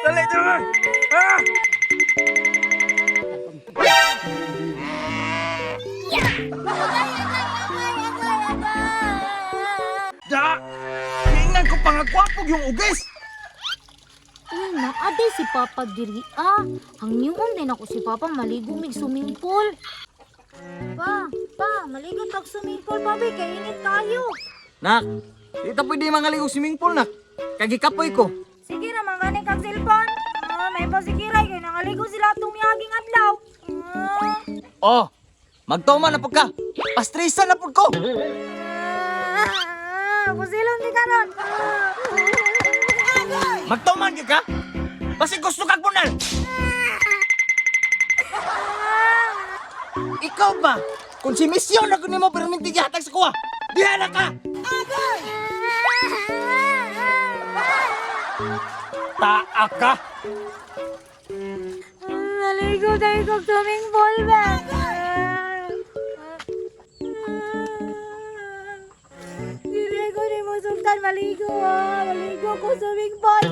Dali, dali! Ah! Da! Tingnan ko pangakwapog yung ugis! Ay, naade si Papa diri Hangyoon din ako si Papa maligo mig swimming pool. Pa, maligo tag swimming pool, pabi, kay init kayo. Nak, di ta pwede mangaligo swimming pool, nak. Kagikapoy ko. Sige naman ganing kag cellphone. May pasikiray kay nangaligo sila tumiyaging adlaw. Oh, magtuman na pud ka. Pastrisan na pud ko. Pusilong di karon. Magtuman gyud ka. Basi gusto kag bunal. Ikaw ba? Kung si misyon ako nimo perminti gihatag sa kuha. Diha na ka. Taa ka. Naligo tayo kag swimming pool ba? Dili ko ni mo sultan maligo Maligo ko swimming pool.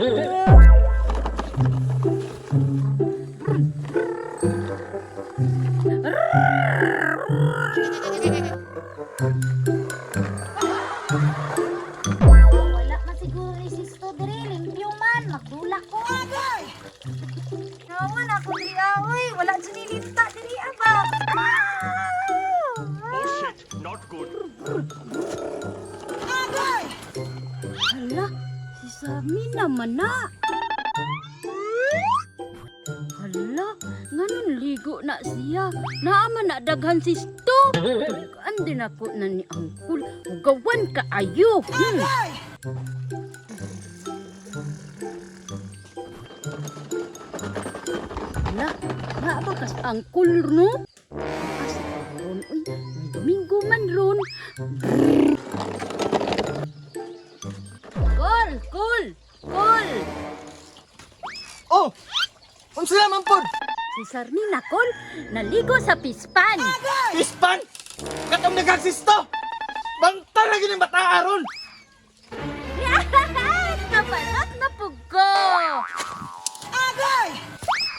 Wala man siguro ni sisto diri, limpyo man, magdula ko. Naman ako diri uy, wala sinilinta diri ba? Oh shit, not good. Hala, si Sami naman na. Hala, nganon ligo na siya. Naaman na daghan si Sto. Andi na ko na ni Angkol. Hugawan ka ayo. Hala, nga ba kas Angkol no? As ron, uy, may Domingo man ron. Kol! Oh! Unsa naman pod? Si Sarmina Kol, naligo sa pispan. Pispan! Katong nagagsisto! Banta na gini bata aron! Kabalot na pugo.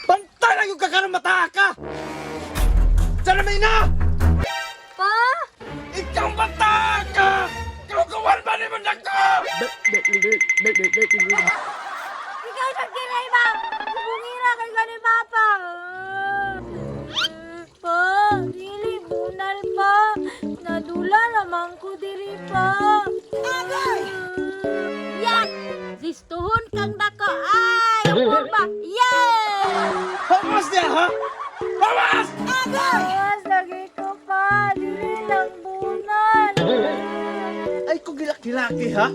Banta na yung kakaroon mata ka! Sana may na! Pa? Ikaw bata ka! Kalugawan ba ni mandag ka? Ikaw nagkinay ba? Bumira kay gani Papa. Pa, dili bunal pa. Nadula naman ko diri pa. Yan! Listuhon kang dako. Ay, pa. Yan! Hamas niya, ha? Hamas! Awas lagi ko pa. Dili lang bunal. Ay ko gilaki-laki, ha?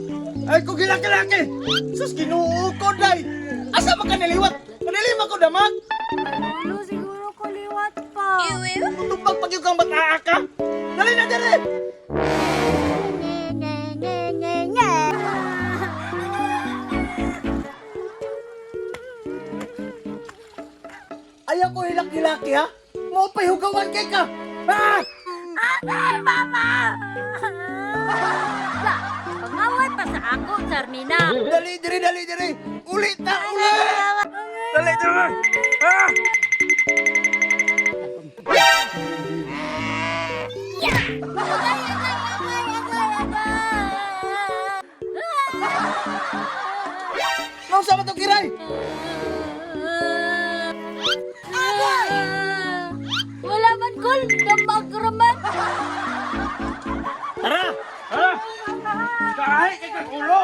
Ay ko gilaki-laki! Sus, kinuo ko, day! Asa man ka naliwat? Manilima ko damag! Lalo siguro ko liwat pa. Tumpag pag yung kang bata ka! Dali na, dali! Ayaw ko hilak-hilaki, ha? Mo pa'y hugawan kay ka! Ha? Agay, Mama! Sa, pangaway pa sa ako, Sarmina. Dali, dali! Ulit na, ulit! Dali, dali! Ha? Mau sama to kiray? Wala man, Kol. Damag raman. Tara! Tara! Kahit kay kang ulo!